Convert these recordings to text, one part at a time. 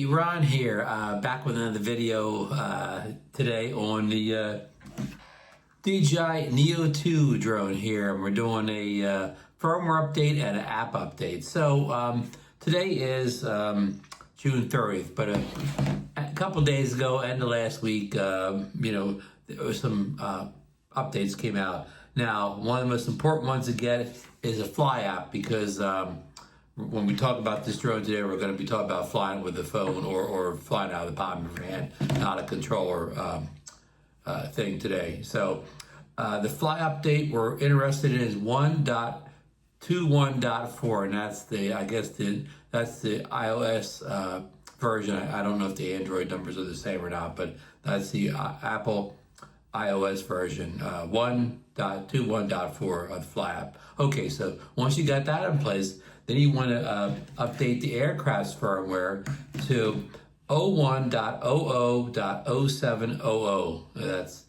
Hey, Ron here, back with another video today on the DJI Neo 2 drone here. And we're doing a firmware update and an app update. So today is June 30th, but a couple days ago, end of last week, there was some updates came out. Now, one of the most important ones to get is a fly app, because when we talk about this drone today, we're going to be talking about flying with the phone or flying out of the palm of your hand, not a controller thing today. So the fly update we're interested in is 1.21.4, and that's the that's the iOS version. I don't know if the Android numbers are the same or not, but that's the Apple iOS version 1.21.4 of the fly app. Okay, so once you got that in place, then you want to update the aircraft's firmware to 01.00.0700. That's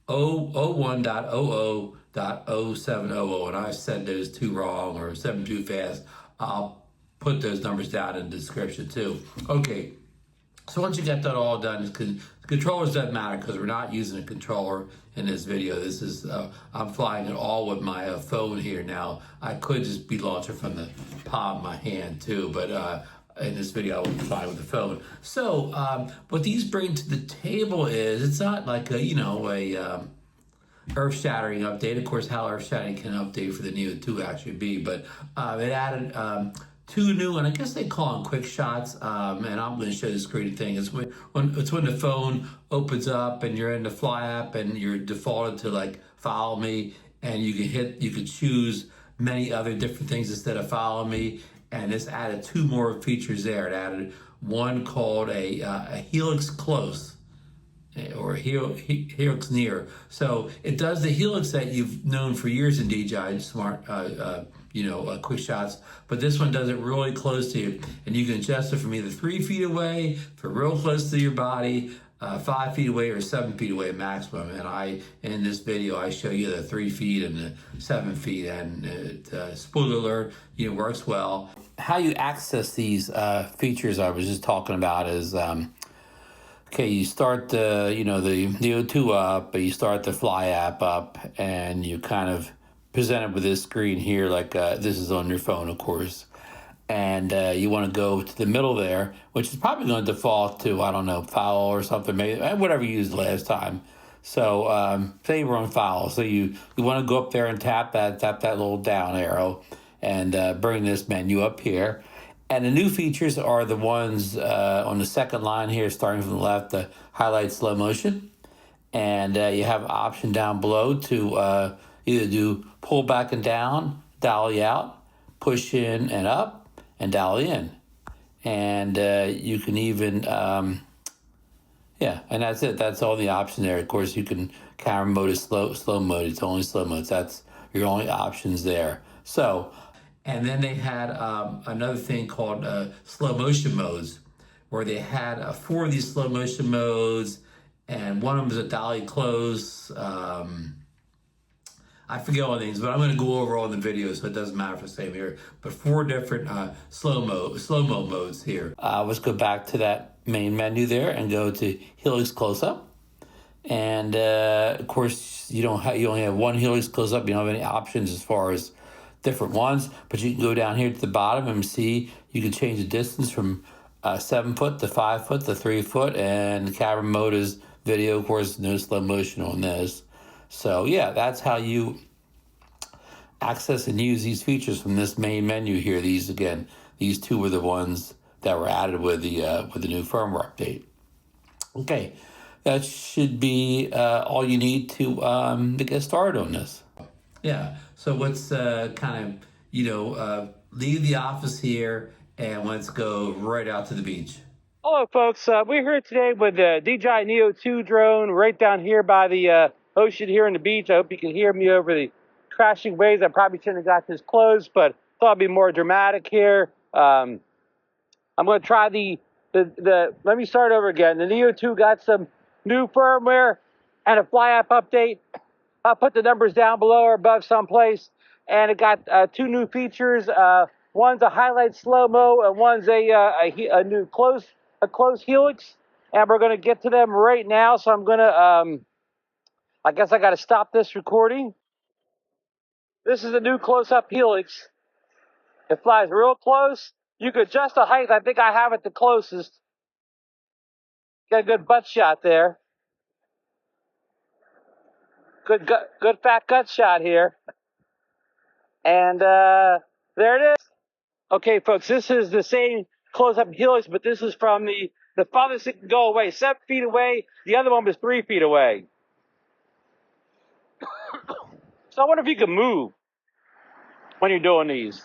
01.00.0700. And I said those two wrong or said them too fast. I'll put those numbers down in the description too. Okay. So once you get that all done, controllers doesn't matter because we're not using a controller in this video. This is, I'm flying it all with my phone here now. I could just be launching from the palm of my hand too, but in this video I will be flying with the phone. So what these bring to the table is, it's not like a earth-shattering update. Of course, how earth-shattering can an update for the Neo 2 actually be, but it added two new, and I guess they call them quick shots, and I'm going to show this great thing. It's when the phone opens up and you're in the fly app and you're defaulted to like follow me, and you can choose many other different things instead of follow me. And this added two more features there. It added one called a Helix Close, or Helix Near. So it does the Helix that you've known for years in DJI Smart, quick shots, but this one does it really close to you, and you can adjust it from either 3 feet away, for real close to your body, 5 feet away, or 7 feet away maximum. And in this video, I show you the 3 feet and the 7 feet, and it, spoiler alert, works well. How you access these features I was just talking about is, okay, you start the Neo 2 up, but you start the Fly app up, and you kind of presented with this screen here, like this is on your phone, of course. And you want to go to the middle there, which is probably going to default to, I don't know, foul or something, maybe whatever you used last time. So say we're on foul. So you want to go up there and tap that little down arrow and bring this menu up here. And the new features are the ones on the second line here, starting from the left, the highlight slow motion. And you have an option down below to either do pull back and down, dolly out, push in and up, and dolly in. And you can even, and that's it. That's all the options there. Of course, you can, camera mode is slow mode. It's only slow mode. So that's your only options there. So, and then they had another thing called slow motion modes, where they had 4 of these slow motion modes, and one of them is a dolly close. I forget all the names, but I'm going to go over all the videos, so it doesn't matter if I say them here. But 4 different slow-mo modes here. Let's go back to that main menu there and go to Helix Close-Up. And of course, you only have one Helix Close-Up. You don't have any options as far as different ones, but you can go down here to the bottom and see you can change the distance from 7 foot to 5 foot to 3 foot, and the camera mode is video. Of course, no slow motion on this. So yeah, that's how you access and use these features from this main menu here. These 2 were the ones that were added with the new firmware update. Okay, that should be all you need to get started on this. Yeah. So let's kind of leave the office here and let's go right out to the beach. Hello, folks. We're here today with the DJI Neo 2 drone right down here by the ocean here on the beach. I hope you can hear me over the crashing waves. I probably shouldn't have got this close, but thought it'd be more dramatic here. I'm going to try let me start over again. The Neo 2 got some new firmware and a fly app update. I'll put the numbers down below or above someplace. And it got 2 new features. One's a highlight slow-mo, and one's a new close helix. And we're going to get to them right now. So I'm going to, I guess I got to stop this recording. This is a new close-up helix. It flies real close. You could adjust the height. I think I have it the closest. Got a good butt shot there. Good fat gut shot here. And there it is. Okay, folks, this is the same close-up helix, but this is from the farthest it can go away, 7 feet away. The other one was 3 feet away. So I wonder if you can move when you're doing these.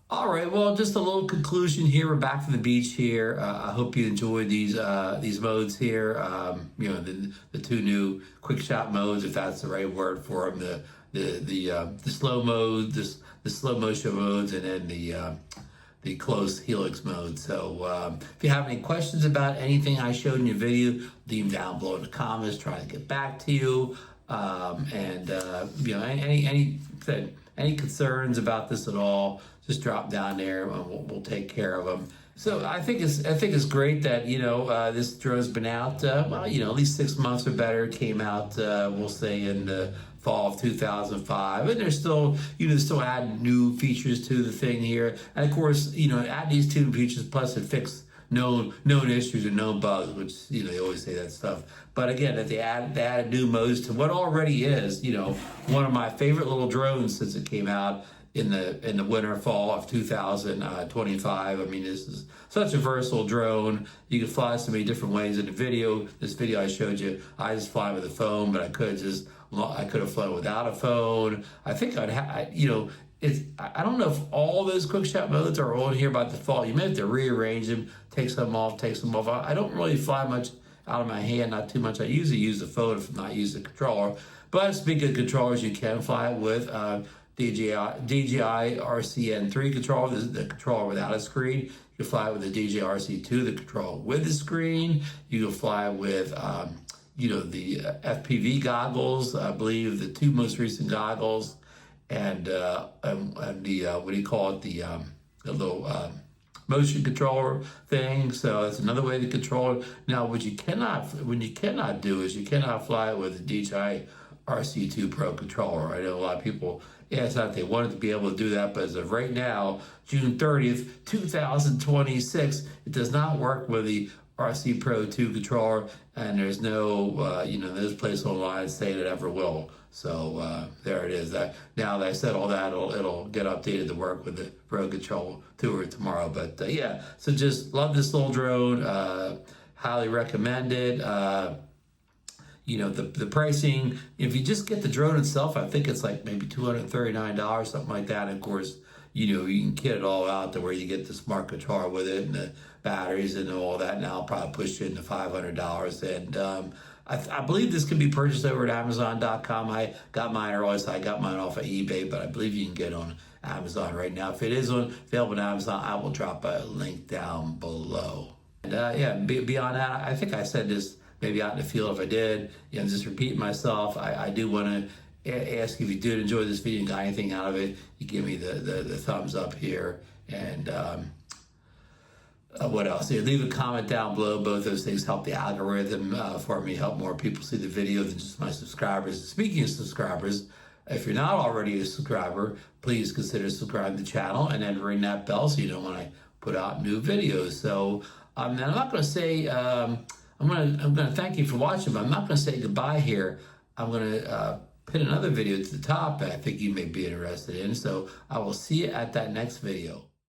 All right, well, just a little conclusion here. We're back from the beach here. I hope you enjoyed these modes here. You know, the two new quick shot modes, if that's the right word for them. The slow mode, the slow motion modes, and then the close helix mode. So if you have any questions about anything I showed in your video, leave them down below in the comments. Try to get back to you. You know, any concerns about this at all, just drop down there and we'll take care of them. So I think it's great that, you know, this drone's been out, well, you know, at least 6 months or better. It came out, we'll say in the fall of 2005, and they're still, you know, still adding new features to the thing here. And of course, you know, add these two features, plus it fixed known issues and known bugs, which, you know, they always say that stuff. But again, that they added new modes to what already is, you know, one of my favorite little drones since it came out in the winter fall of 2025. I mean, this is such a versatile drone. You can fly so many different ways. In this video I showed you, I just fly with a phone, but I could have flown without a phone. I think you know, I don't know if all those quick shot modes are on here by default. You may have to rearrange them, take some off, take some off. I don't really fly much out of my hand, not too much. I usually use the phone if I'm not using the controller. But speaking of controllers, you can fly it with DJI RCN3 controller. This is the controller without a screen. You can fly it with the DJI RC2, the controller with the screen. You can fly with you know, the FPV goggles. I believe the two most recent goggles, and the what do you call it, the little motion controller thing. So that's another way to control it. Now, what you cannot do is you cannot fly it with the DJI RC2 Pro controller. I know a lot of people asked that they wanted to be able to do that, but as of right now, June 30th, 2026, it does not work with the RC Pro 2 controller, and there's no, no place online saying it ever will. So there it is. Now that I said all that, it'll get updated to work with the Pro Control 2 tomorrow. But yeah, so just love this little drone. Highly recommend it. The pricing, if you just get the drone itself, I think it's like maybe $239, something like that. And of course, you can kit it all out to where you get the smart controller with it and the batteries and all that. Now I'll probably push it into $500. And I believe this can be purchased over at Amazon.com. I got mine early, so I got mine off of eBay, but I believe you can get it on Amazon right now. If it is available on Amazon, I will drop a link down below. And beyond that, I think I said this maybe out in the field. If I did, just repeat myself. I do want to ask if you did enjoy this video and got anything out of it, you give me the thumbs up here. And what else? Leave a comment down below. Both those things help the algorithm for me, help more people see the video than just my subscribers. Speaking of subscribers, if you're not already a subscriber, please consider subscribing to the channel and then ring that bell so you know when I put out new videos. So I'm not going to say I'm going to thank you for watching, but I'm not going to say goodbye here. I'm going to pin another video to the top that I think you may be interested in. So I will see you at that next video.